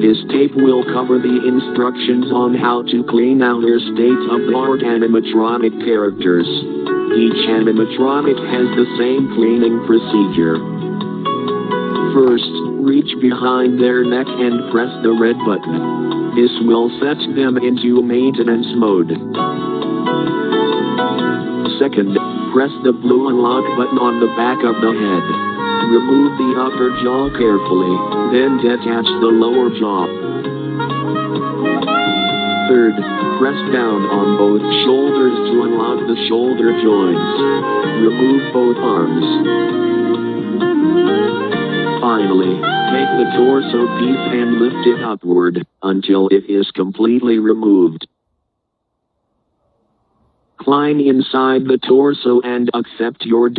This tape will cover the instructions on how to clean outer state-of-the-art animatronic characters. Each animatronic has the same cleaning procedure. First, reach behind their neck and press the red button. This will set them into maintenance mode. Second, press the blue unlock button on the back of the head. Remove the upper jaw carefully, then detach the lower jaw. Third, press down on both shoulders to unlock the shoulder joints. Remove both arms. Finally, take the torso piece and lift it upward until it is completely removed. Climb inside the torso and accept your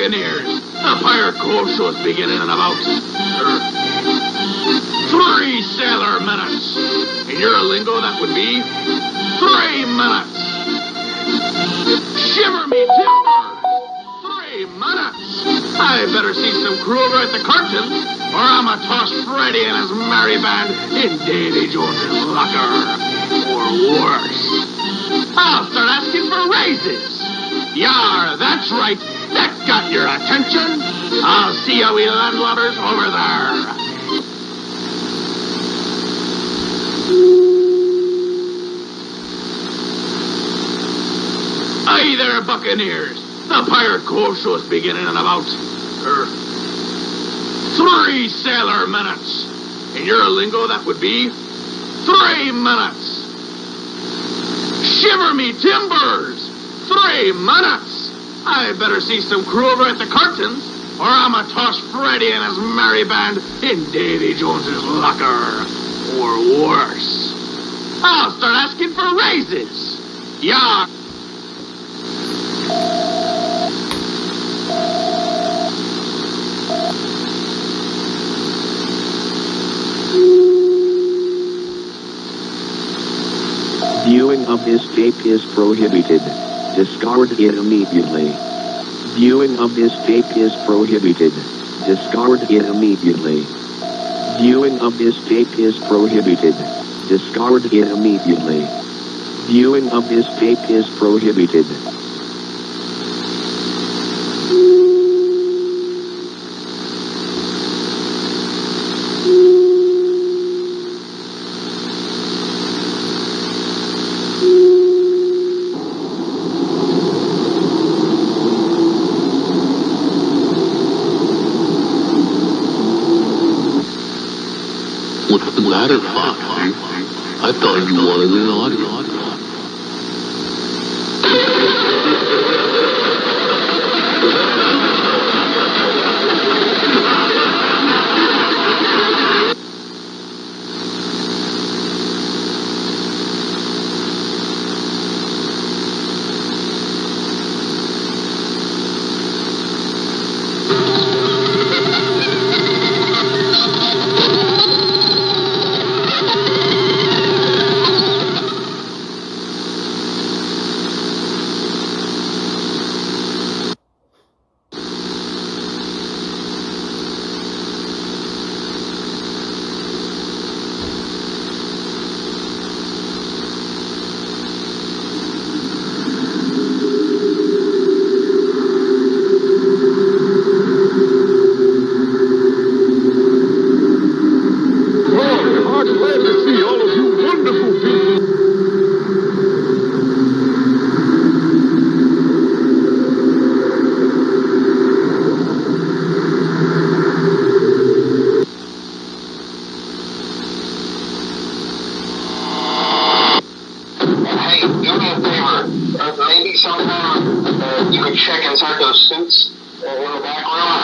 Buccaneers. The Pirate Cove show's beginning in about 3 sailor minutes. In your lingo, that would be 3 minutes. Shiver me timbers. 3 minutes. I better see some crew over at the curtain, or I'ma toss Freddy and his merry band in Davy Jones's locker. Or worse. I'll start asking for raises. Yar, that's right. That got your attention. I'll see you we landlubbers over there. Hey there, Buccaneers. The Pirate Cove show's beginning in about 3 sailor minutes. In your lingo, that would be 3 minutes. Shiver me timbers. 3 minutes. I better see some crew over at the curtains, or I'ma toss Freddy and his merry band in Davy Jones's locker. Or worse. I'll start asking for raises. Yeah. Viewing of this tape is prohibited. Discard it immediately. Viewing of this tape is prohibited. Discard it immediately. Viewing of this tape is prohibited. Discard it immediately. Viewing of this tape is prohibited. What's the matter, Foxy? I thought you wanted an audience. Maybe sometime you could check inside those suits in the back room.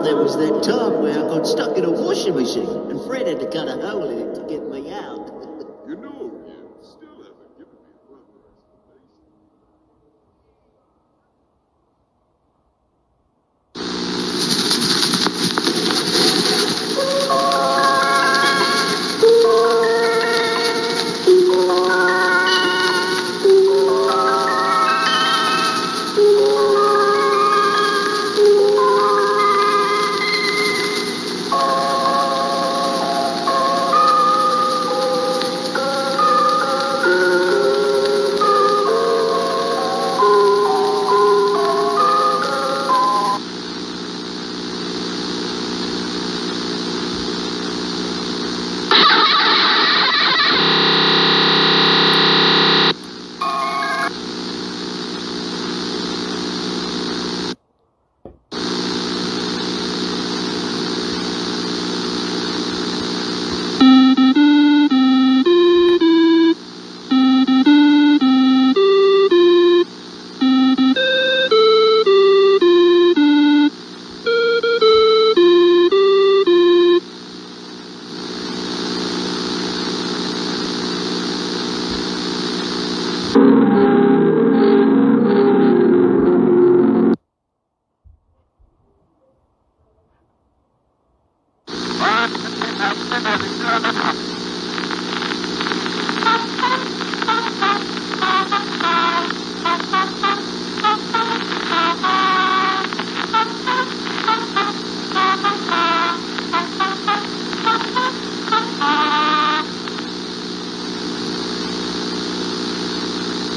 there was that time where I got stuck in a washing machine, and Fred had to cut a hole in it to get me out. You know, you still haven't given me a proper explanation.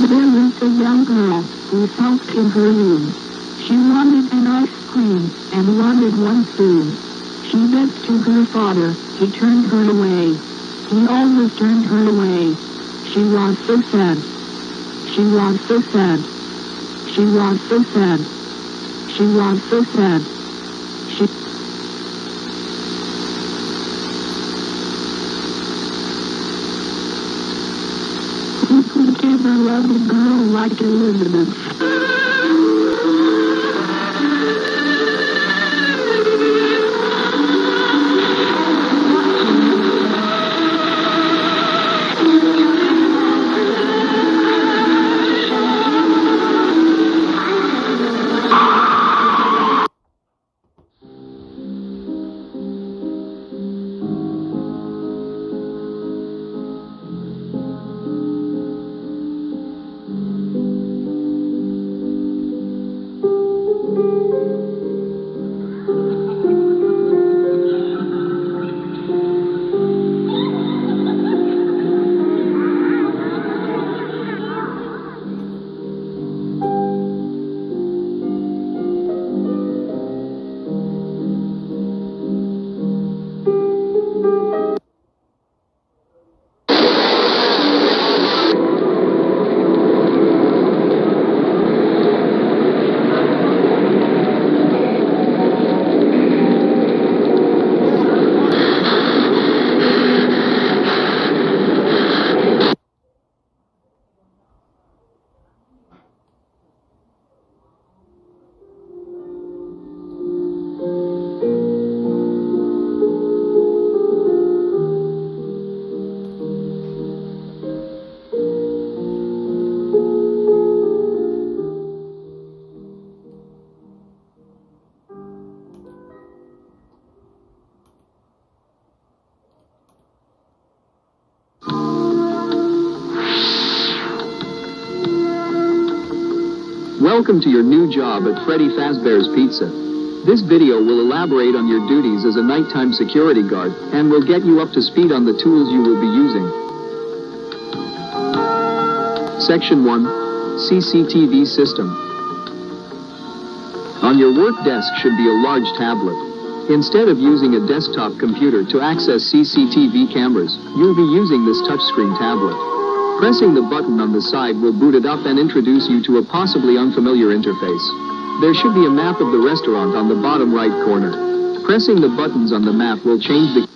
There was a young girl who sulked in her room. She wanted an ice cream and wanted one soon. She begged to her father, he turned her away. He always turned her away. She was so sad. She was so sad. She was so sad. She was so sad. She... Who could ever love a girl like Elizabeth? Welcome to your new job at Freddy Fazbear's Pizza. This video will elaborate on your duties as a nighttime security guard and will get you up to speed on the tools you will be using. Section 1. CCTV System. On your work desk should be a large tablet. Instead of using a desktop computer to access CCTV cameras, you'll be using this touchscreen tablet. Pressing the button on the side will boot it up and introduce you to a possibly unfamiliar interface. There should be a map of the restaurant on the bottom right corner. Pressing the buttons on the map will change the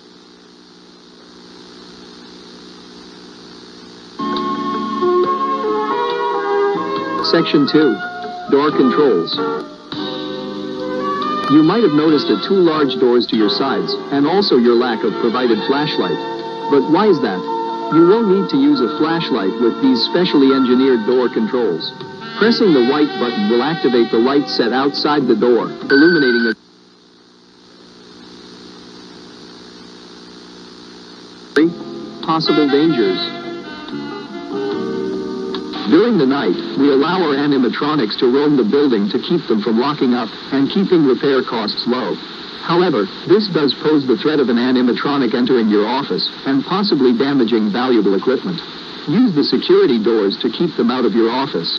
Section 2. Door Controls. You might have noticed the two large doors to your sides, and also your lack of provided flashlight. But why is that? You will need to use a flashlight with these specially engineered door controls. Pressing the white button will activate the light set outside the door, illuminating a possible dangers. During the night, we allow our animatronics to roam the building to keep them from locking up and keeping repair costs low. However, this does pose the threat of an animatronic entering your office and possibly damaging valuable equipment. Use the security doors to keep them out of your office.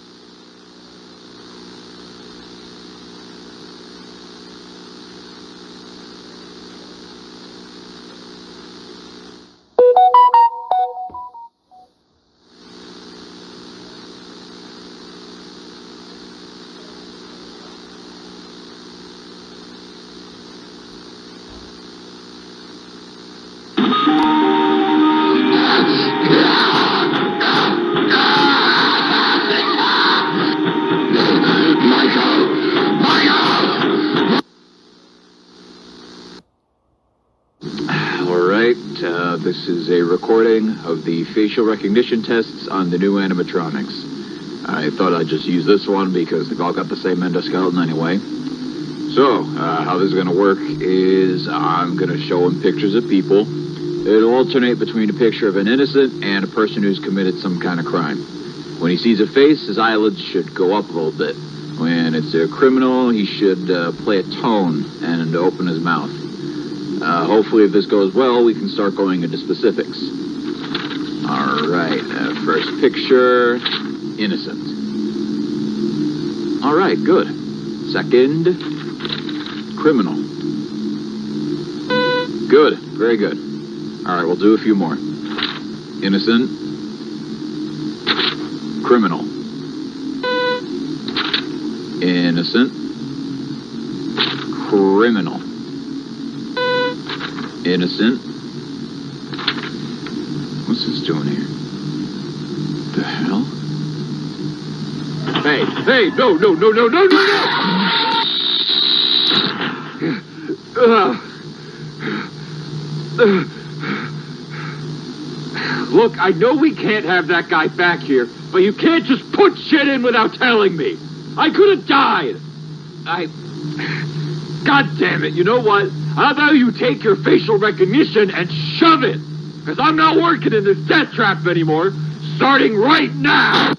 This is a recording of the facial recognition tests on the new animatronics. I thought I'd just use this one because they've all got the same endoskeleton anyway. So, how this is going to work is I'm going to show him pictures of people. It'll alternate between a picture of an innocent and a person who's committed some kind of crime. When he sees a face, his eyelids should go up a little bit. When it's a criminal, he should play a tone and open his mouth. Hopefully, if this goes well, we can start going into specifics. All right, first picture, innocent. All right, good. Second, criminal. Good, very good. All right, we'll do a few more. Innocent, criminal. Innocent, criminal. Innocent. What's this doing here? The hell? Hey, no. Look, I know we can't have that guy back here, but you can't just put shit in without telling me. I could have died. God damn it, you know what? How about you take your facial recognition and shove it? Because I'm not working in this death trap anymore, starting right now!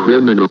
Criminal.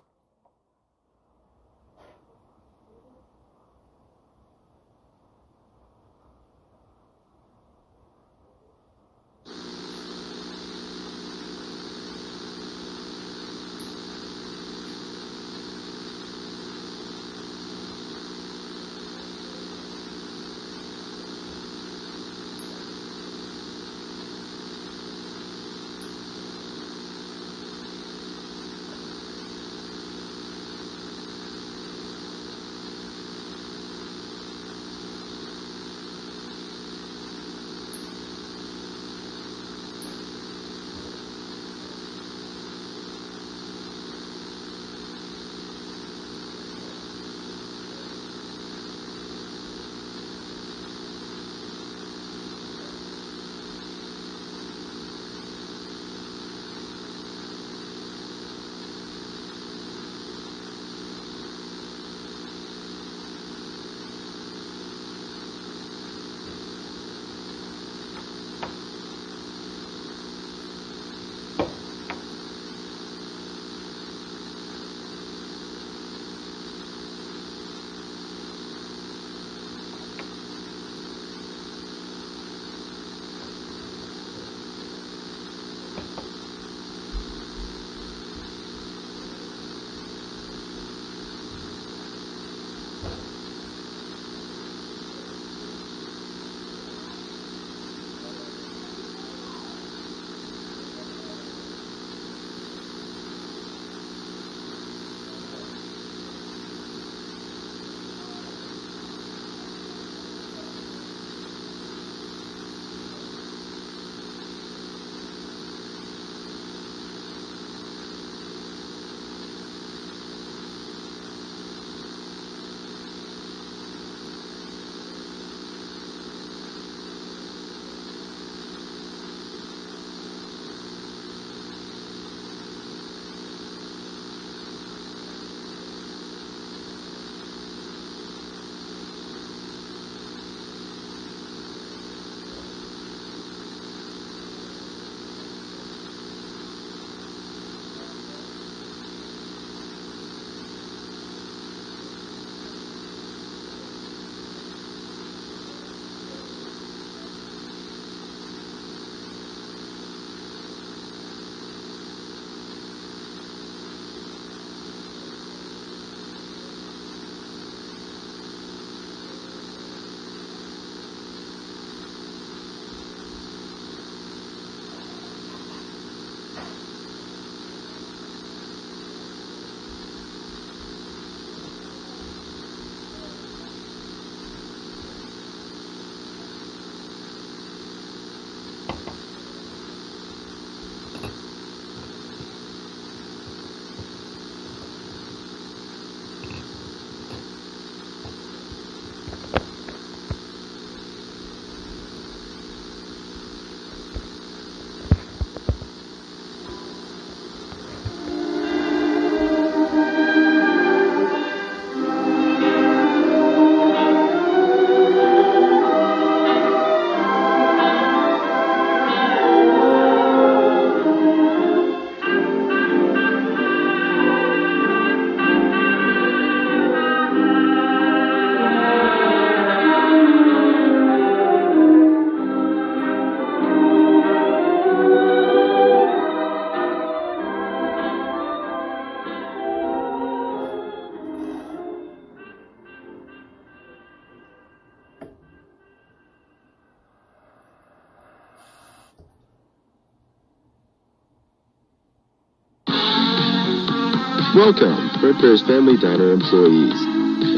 Welcome, Fredbear's Family Diner employees.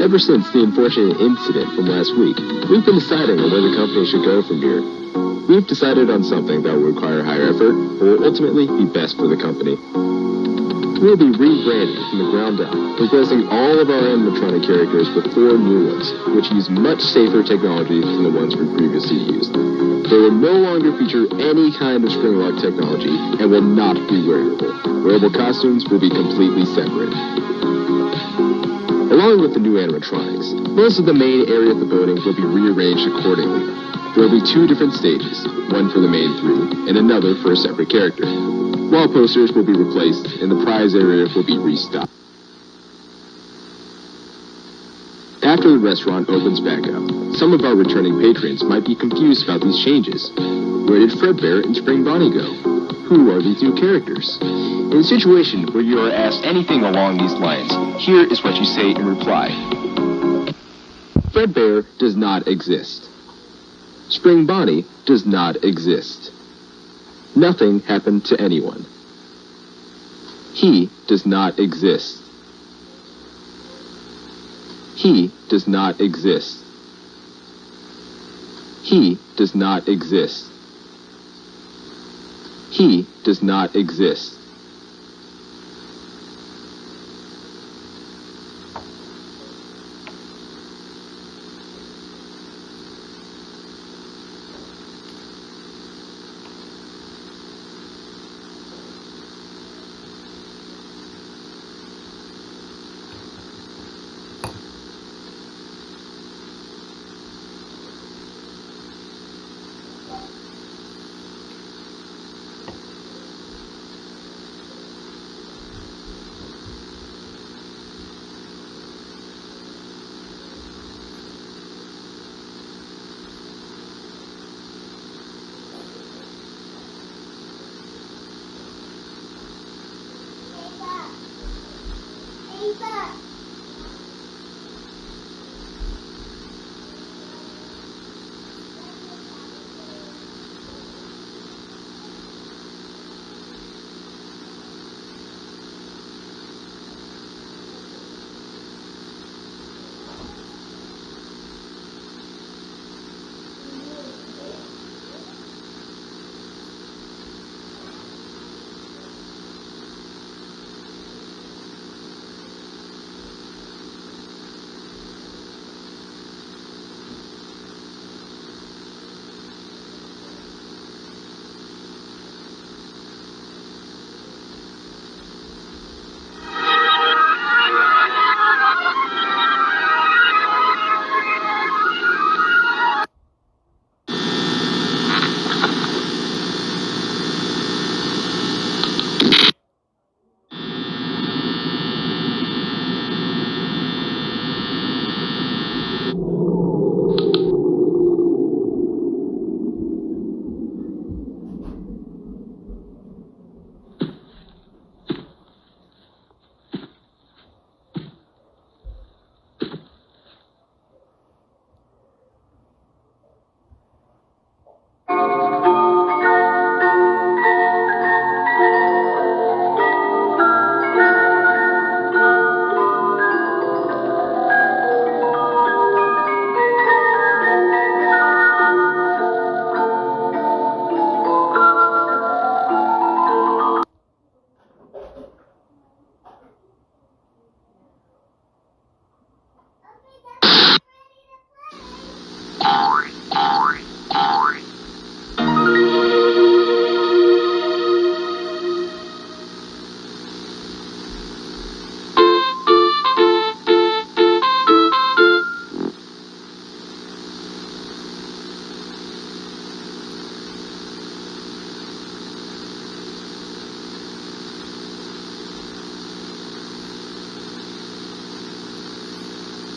Ever since the unfortunate incident from last week, we've been deciding on where the company should go from here. We've decided on something that will require higher effort, but will ultimately be best for the company. We'll be rebranding from the ground up, replacing all of our animatronic characters with 4 new ones, which use much safer technology than the ones we previously used. They will no longer feature any kind of spring lock technology and will not be wearable. Wearable costumes will be completely separate. Along with the new animatronics, most of the main area of the building will be rearranged accordingly. There will be 2 different stages, one for the main 3 and another for a separate character. Wall posters will be replaced and the prize area will be restocked. After the restaurant opens back up, some of our returning patrons might be confused about these changes. Where did Fredbear and Spring Bonnie go? Who are these new characters? In a situation where you are asked anything along these lines, here is what you say in reply. Fredbear does not exist. Spring Bonnie does not exist. Nothing happened to anyone. He does not exist. He does not exist. He does not exist. He does not exist.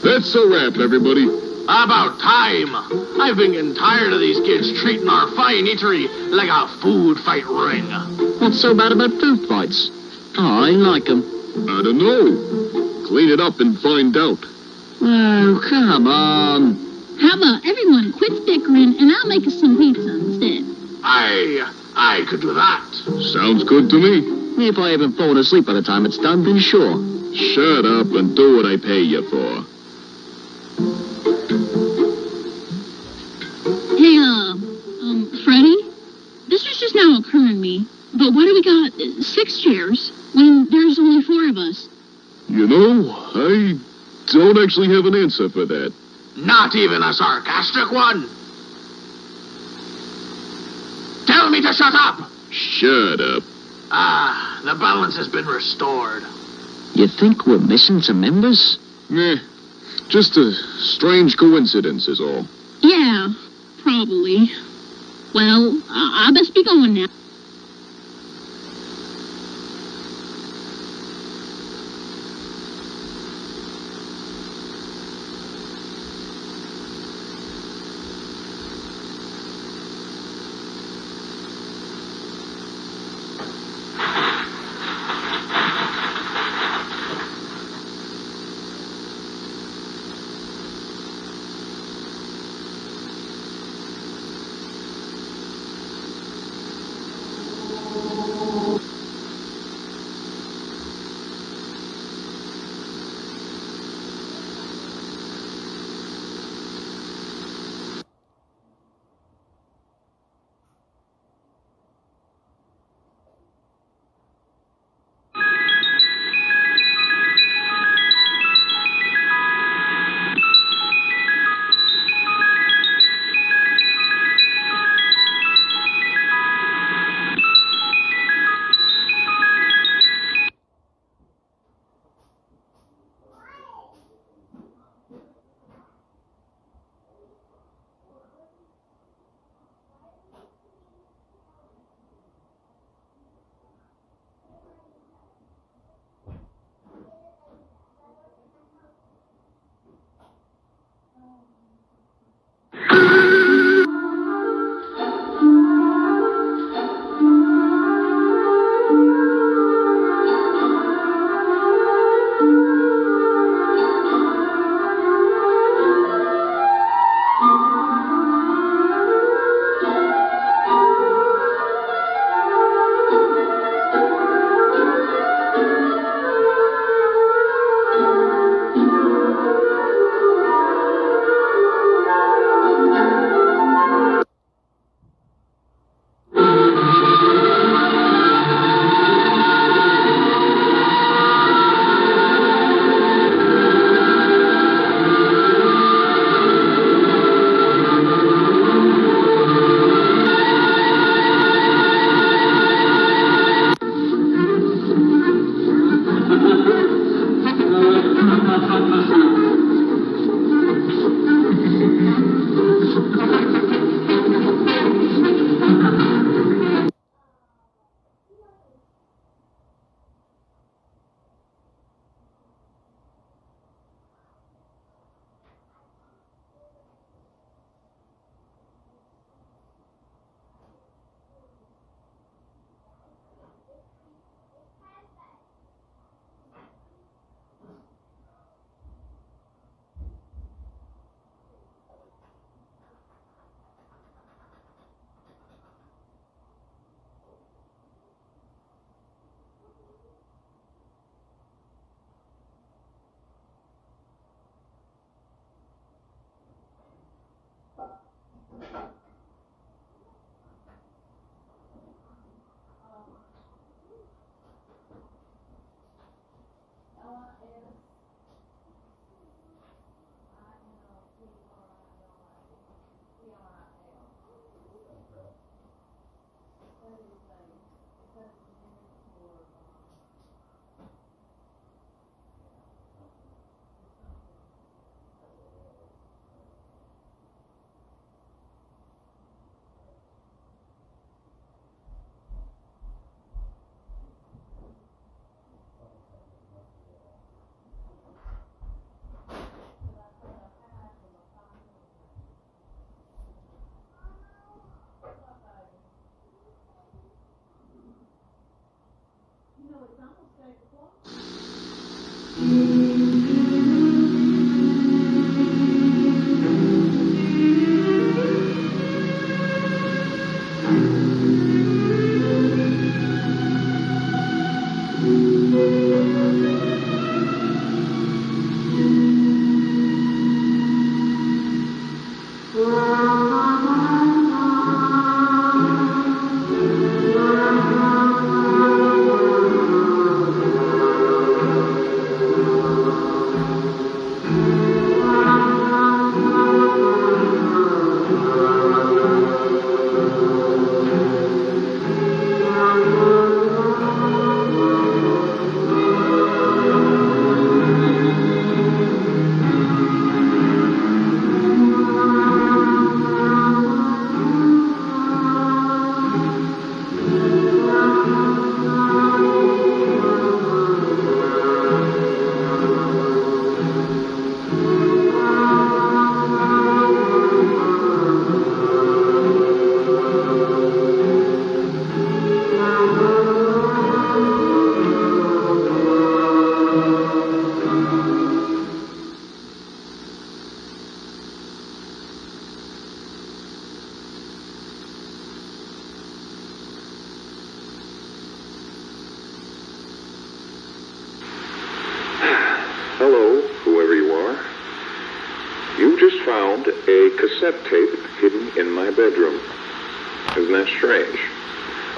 That's a wrap, everybody. About time. I've been getting tired of these kids treating our fine eatery like a food fight ring. What's so bad about food fights? Oh, I like them. I don't know. Clean it up and find out. Oh, come on. How about everyone quits bickering and I'll make us some pizza instead? I could do that. Sounds good to me. If I haven't fallen asleep by the time it's done, then sure. Shut up and do what I pay you for. Hey, Freddie? This was just now occurring to me, but why do we got 6 chairs when there's only 4 of us? You know, I don't actually have an answer for that. Not even a sarcastic one. Tell me to shut up. Shut up. Ah, the balance has been restored. You think we're missing some members? Just a strange coincidence is all. Yeah, probably. Well, I best be going now.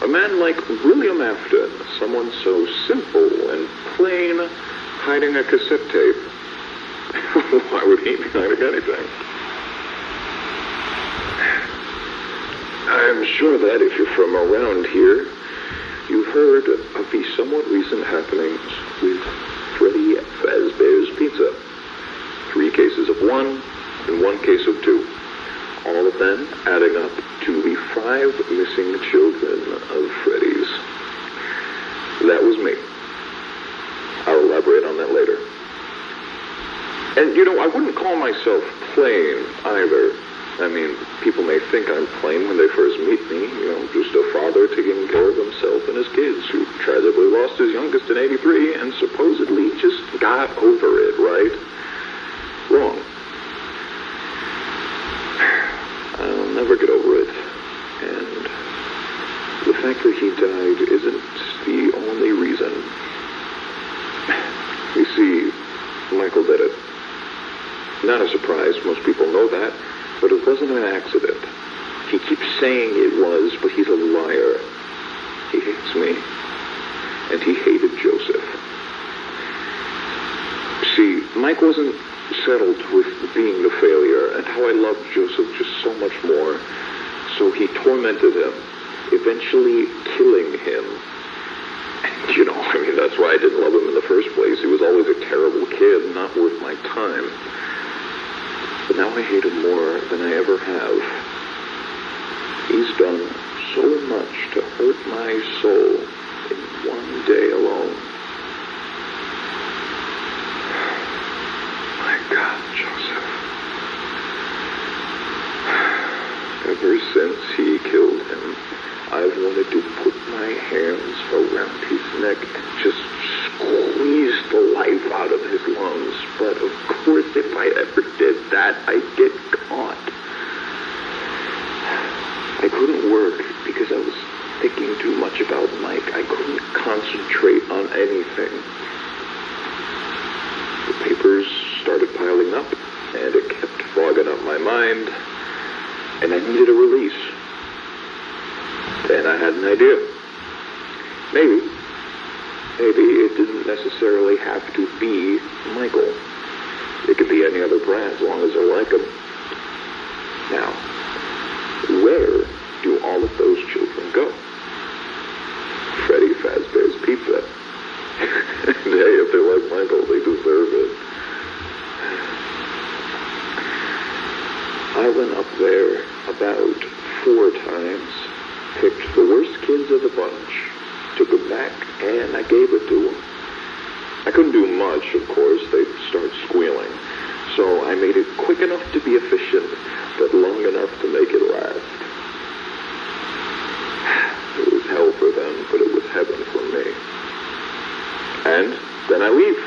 A man like William Afton, someone so simple and plain, hiding a cassette tape. Why would he be hiding anything? I'm sure that if you're from around here, you've heard of the somewhat recent happenings with Freddy Fazbear's Pizza. 3 cases of one and 1 case of 2. All of them adding up to the 5 missing children of Freddy's. That was me. I'll elaborate on that later. And, I wouldn't call myself plain either. I mean, people may think I'm plain when they first meet me, just a father taking care of himself and his kids who tragically lost his youngest in '83 and supposedly just got over it, right? Wrong. I'll never get over it. And the fact that he died isn't the only reason. You see, Michael did it. Not a surprise, most people know that, but it wasn't an accident. He keeps saying it was, but he's a liar. He hates me. And he hated Joseph. See, Mike wasn't settled with being the failure, and how I loved Joseph just so much more. So he tormented him, eventually killing him. And, that's why I didn't love him in the first place. He was always a terrible kid, not worth my time. But now I hate him more than I ever have. He's done so much to hurt my soul in one day alone. My God, Joseph. Ever since he killed him, I've wanted to put my hands around his neck and just squeeze the life out of his lungs. But of course, if I ever did that, I'd get caught. I couldn't work because I was thinking too much about Mike. I couldn't concentrate on anything. The papers started piling up, and it kept fogging up my mind, and I needed a release. Then I had an idea. Maybe it didn't necessarily have to be Michael. It could be any other brand as long as I like them. Now, where do all of those children go? Freddy Fazbear's Pizza. And hey, if they like Michael, they deserve it. I went up there about 4 times, picked the worst kids of the bunch, took them back, and I gave it to them. I couldn't do much, of course. They'd start squealing. So I made it quick enough to be efficient, but long enough to make it last. It was hell for them, but it was heaven for me. And then I leave,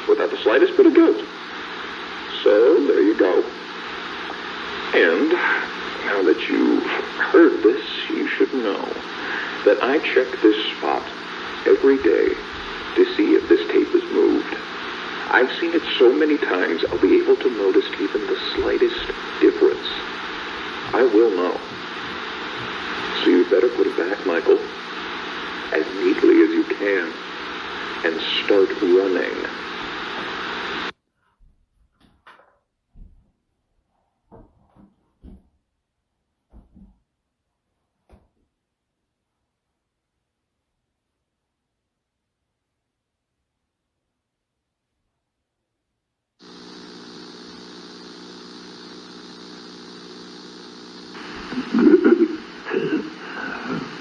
without the slightest bit of guilt. So there you go. And now that you've heard this, you should know that I check this spot every day to see if this tape is moved. I've seen it so many times, I'll be able to notice even the slightest difference. I will know. So you better put it back, Michael, as neatly as you can, and start running.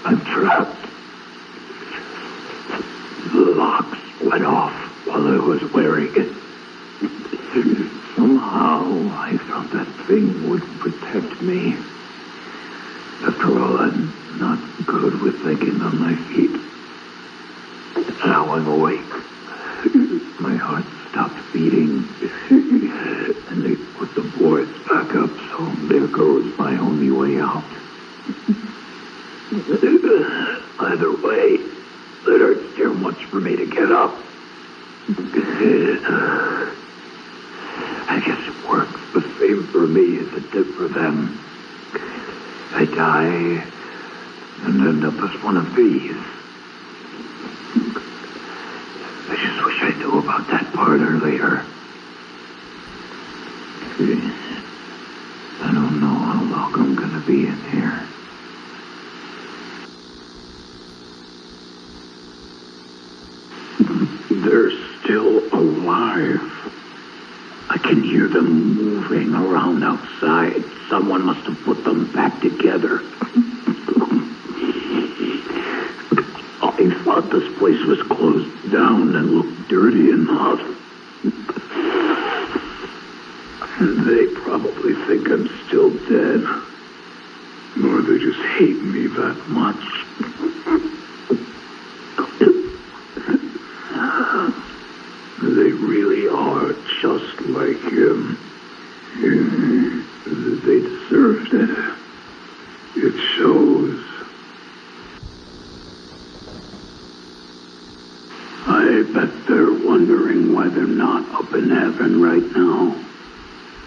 I'm trapped. The locks went off while I was wearing it. Somehow I thought that thing would protect me. After all, I'm not good with thinking on my feet. Now I'm awake. My heart stopped beating, and they put the boards back up, so there goes my only way out. Either way, it hurts too much for me to get up. I guess it works the same for me as it did for them. I die, and end up as one of these. I just wish I knew about that part earlier. I don't know how long I'm gonna be in here. They're still alive. I can hear them moving around outside. Someone must have put them back together. I thought this place was closed down and looked dirty enough. They probably think I'm still dead. Or they just hate me that much. They really are just like him. They deserved it. It shows. I bet they're wondering why they're not up in heaven right now.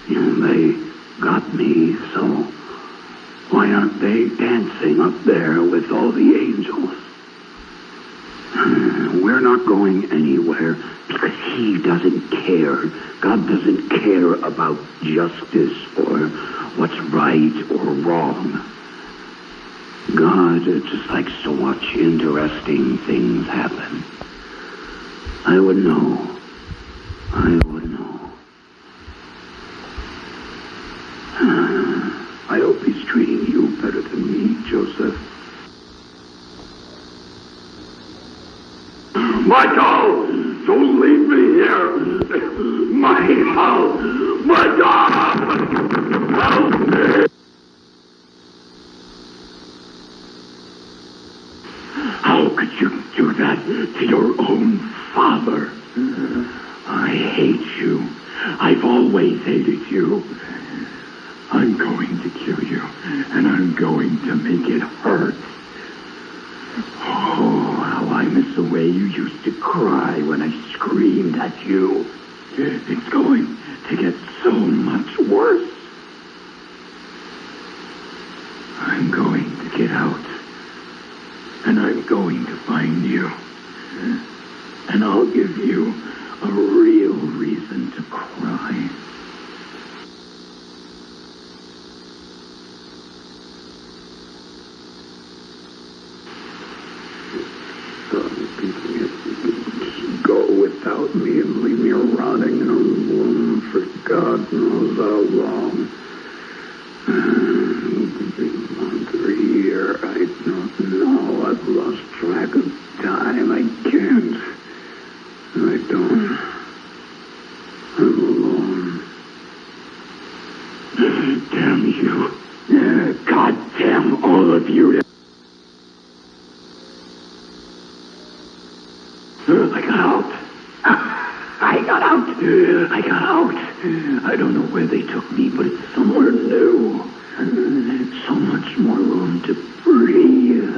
They got me, so why aren't they dancing up there with all the angels? We're not going anywhere because he doesn't care. God doesn't care about justice or what's right or wrong. God just likes to watch interesting things happen. I would know. I would know. I hope he's treating you better than me, Joseph. Michael! Don't leave me here! Michael! Michael! Help me! How could you do that to your own father? I hate you. I've always hated you. I'm going to kill you, and I'm going to make it hurt. Oh, how I miss the way you used to cry when I screamed at you. It's going to get so much worse. I'm going to get out, and I'm going to find you, and I'll give you a real reason to cry. Go without me and leave me rotting in a room for God knows how long. Another year, I don't know. I've lost track of time. I can't. I don't. I'm alone. Damn you. God damn all of you. I got out. I got out. I got out. I don't know where they took me, but it's somewhere new. So much more room to breathe.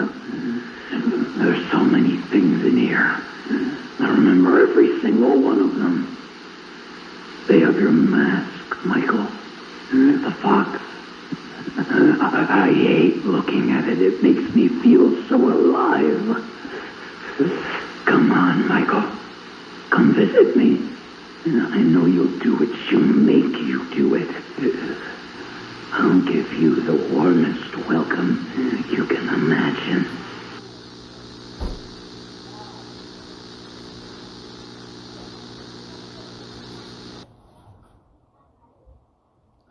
There's so many things in here. I remember every single one of them. They have your mask, Michael. The fox. I hate looking at it. It makes me feel so alive. Come on, Michael. Come visit me. I know you'll do what she'll make you do it. I'll give you the warmest welcome you can imagine.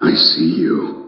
I see you.